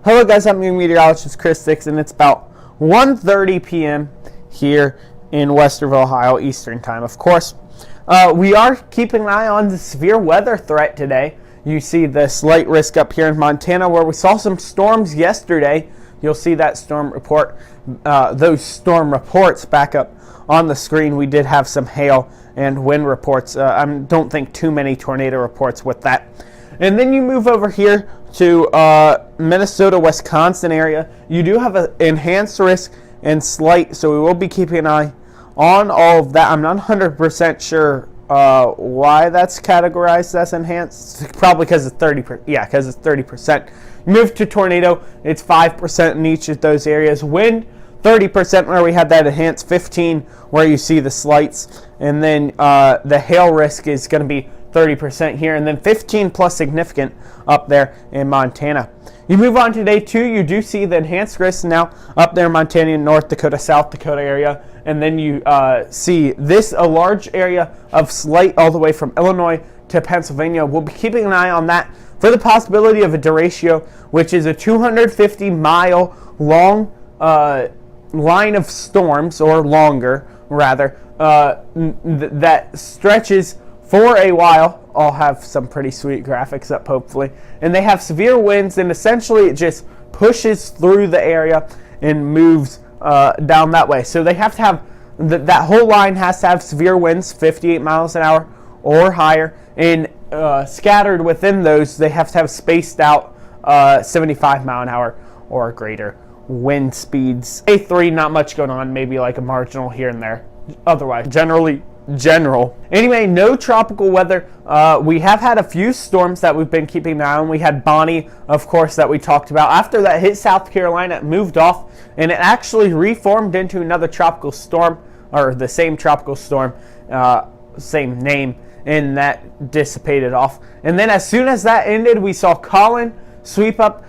Hello guys, I'm your meteorologist Chris Dix, and it's about 1:30 p.m. here in Westerville, Ohio, Eastern Time. Of course, we are keeping an eye on the severe weather threat today. You see the slight risk up here in Montana where we saw some storms yesterday. You'll see that storm report, those storm reports back up on the screen. We did have some hail and wind reports. I don't think too many tornado reports with that. And then you move over here to Minnesota, Wisconsin area. You do have an enhanced risk and slight, so we will be keeping an eye on all of that. I'm not 100% sure why that's categorized as enhanced. Probably because it's 30%. Yeah, because it's 30%. You move to tornado, it's 5% in each of those areas. Wind, 30% where we had that enhanced, 15 where you see the slights, and then the hail risk is going to be 30% here, and then 15 plus significant up there in Montana. You move on to day 2, you do see the enhanced risk now up there in Montana, North Dakota, South Dakota area, and then you see a large area of slight all the way from Illinois to Pennsylvania. We'll be keeping an eye on that for the possibility of a derecho, which is a 250-mile long line of storms, or longer rather, that stretches for a while. I'll have some pretty sweet graphics up hopefully. And they have severe winds, and essentially it just pushes through the area and moves down that way. So they have to have, that whole line has to have severe winds, 58 miles an hour or higher. And scattered within those, they have to have spaced out 75 mile an hour or greater wind speeds. Day 3, not much going on, maybe like a marginal here and there. Otherwise, generally general. Anyway, no tropical weather. We have had a few storms that we've been keeping an eye on. We had Bonnie, of course, that we talked about. After that hit South Carolina, it moved off, and it actually reformed into another tropical storm, or the same tropical storm, same name, and that dissipated off. And then as soon as that ended, we saw Colin sweep up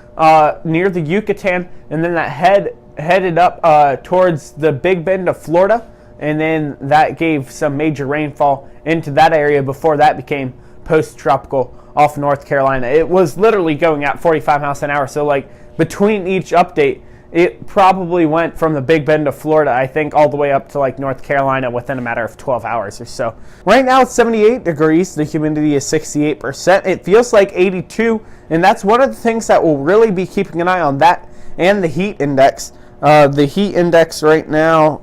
near the Yucatan, and then that headed up towards the Big Bend of Florida. And then that gave some major rainfall into that area before that became post-tropical off North Carolina. It was literally going at 45 miles an hour. So like between each update, it probably went from the Big Bend of Florida, I think, all the way up to like North Carolina within a matter of 12 hours or so. Right now it's 78 degrees. The humidity is 68%. It feels like 82. And that's one of the things that we'll really be keeping an eye on, that and the heat index. The heat index right now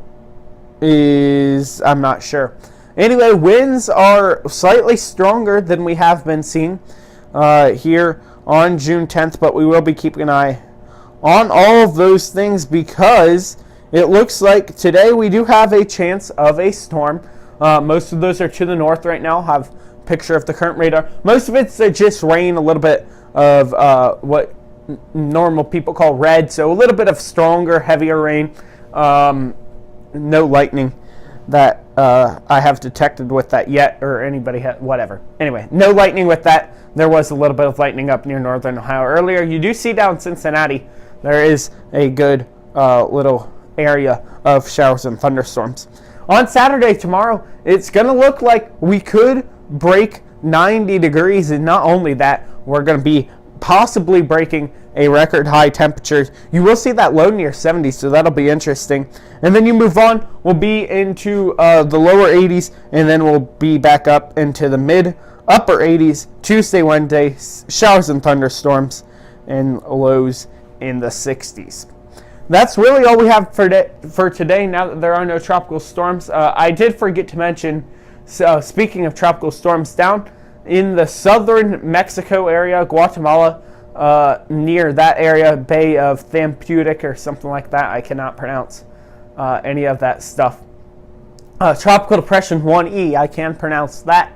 is, I'm not sure. Anyway, winds are slightly stronger than we have been seeing here on June 10th, but we will be keeping an eye on all of those things because it looks like today we do have a chance of a storm. Most of those are to the north right now. I'll have a picture of the current radar. Most of it's just rain, a little bit of what normal people call red, so a little bit of stronger, heavier rain. No lightning that I have detected with that yet, or anybody whatever. Anyway, no lightning with that. There was a little bit of lightning up near northern Ohio earlier. You do see down Cincinnati, there is a good little area of showers and thunderstorms. On Saturday, tomorrow, it's going to look like we could break 90 degrees, and not only that, we're going to be possibly breaking a record high temperature. You will see that low near 70, so that'll be interesting. And then you move on, we'll be into the lower 80s, and then we'll be back up into the upper 80s Tuesday, Wednesday, showers and thunderstorms, and lows in the 60s. That's really all we have for today, now that there are no tropical storms. I did forget to mention, speaking of tropical storms, down in the southern Mexico area, Guatemala, near that area, Bay of Thamputic or something like that. I cannot pronounce any of that stuff. Tropical Depression 1E, I can pronounce that.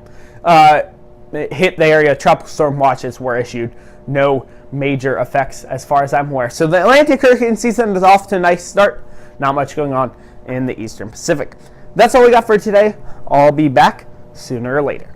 It hit the area. Tropical storm watches were issued. No major effects as far as I'm aware. So the Atlantic hurricane season is off to a nice start. Not much going on in the Eastern Pacific. That's all we got for today. I'll be back sooner or later.